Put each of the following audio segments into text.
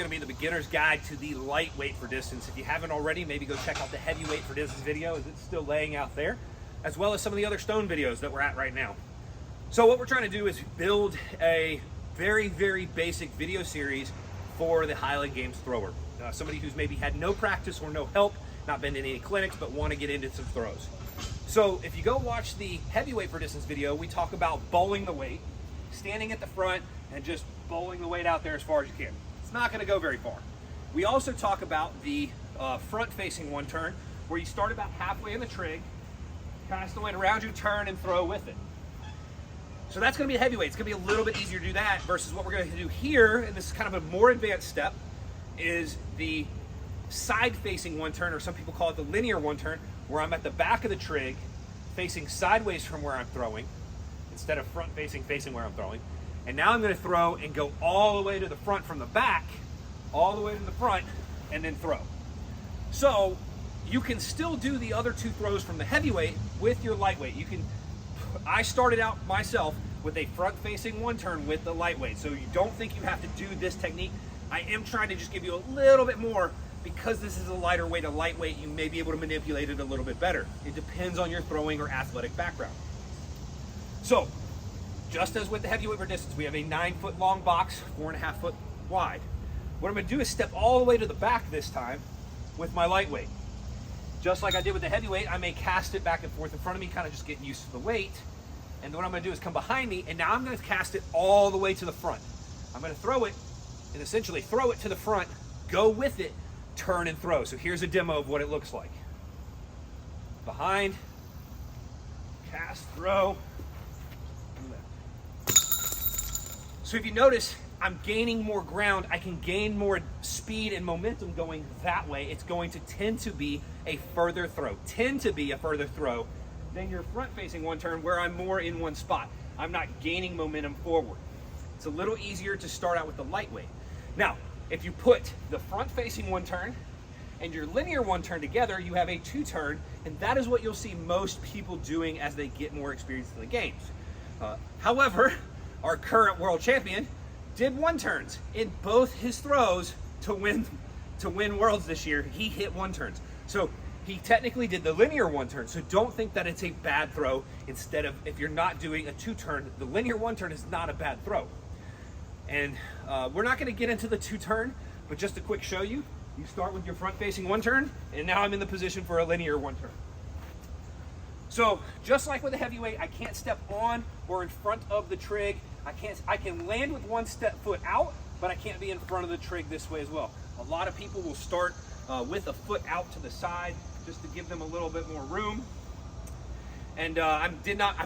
Going to be the beginner's guide to the lightweight for distance. If you haven't already, maybe go check out the heavyweight for distance video as it's still laying out there, as well as some of the other stone videos that we're at right now. So what we're trying to do is build a very, very basic video series for the Highland Games thrower. Somebody who's maybe had no practice or no help, not been in any clinics, but want to get into some throws. So if you go watch the heavyweight for distance video, we talk about bowling the weight, standing at the front and just bowling the weight out there as far as you can. It's not going to go very far. We also talk about the front-facing one turn, where you start about halfway in the trig, cast the weight around you, turn, and throw with it. So that's going to be a heavyweight. It's going to be a little bit easier to do that versus what we're going to do here, and this is kind of a more advanced step, is the side-facing one turn, or some people call it the linear one turn, where I'm at the back of the trig, facing sideways from where I'm throwing, instead of front-facing, facing where I'm throwing. And now I'm going to throw and go all the way to the front from the back, all the way to the front, and then throw. So you can still do the other two throws from the heavyweight with your lightweight. I started out myself with a front-facing one turn with the lightweight, so you don't think you have to do this technique. I am trying to just give you a little bit more, because this is a lighter weight, a lightweight, you may be able to manipulate it a little bit better. It depends on your throwing or athletic background. So, just as with the heavyweight for distance, we have a 9-foot long box, 4.5 foot wide. What I'm going to do is step all the way to the back this time with my lightweight. Just like I did with the heavyweight, I may cast it back and forth in front of me, kind of just getting used to the weight. And what I'm going to do is come behind me, and now I'm going to cast it all the way to the front. I'm going to throw it, and essentially throw it to the front, go with it, turn and throw. So here's a demo of what it looks like. Behind, cast, throw. So if you notice, I'm gaining more ground. I can gain more speed and momentum going that way. It's going to tend to be a further throw than your front-facing one turn, where I'm more in one spot. I'm not gaining momentum forward. It's a little easier to start out with the lightweight. Now, if you put the front-facing one turn and your linear one turn together, you have a two turn, and that is what you'll see most people doing as they get more experience in the games. However, our current world champion did one turns in both his throws to win worlds this year. He hit one turns. So he technically did the linear one turn. So don't think that it's a bad throw. Instead of, if you're not doing a two turn, the linear one turn is not a bad throw. And we're not going to get into the two turn, but just a quick show you. You start with your front facing one turn, and now I'm in the position for a linear one turn. So just like with the heavyweight, I can't step on or in front of the trig. I can land with one foot out, but I can't be in front of the trig this way as well. A lot of people will start with a foot out to the side just to give them a little bit more room. And I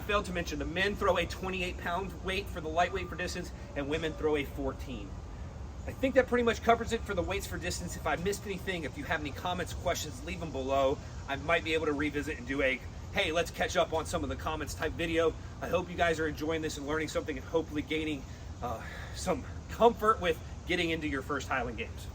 failed to mention, the men throw a 28-pound weight for the lightweight for distance, and women throw a 14. I think that pretty much covers it for the weights for distance. If I missed anything, if you have any comments, questions, leave them below. I might be able to revisit and do a, hey, let's catch up on some of the comments type video. I hope you guys are enjoying this and learning something, and hopefully gaining some comfort with getting into your first Highland Games.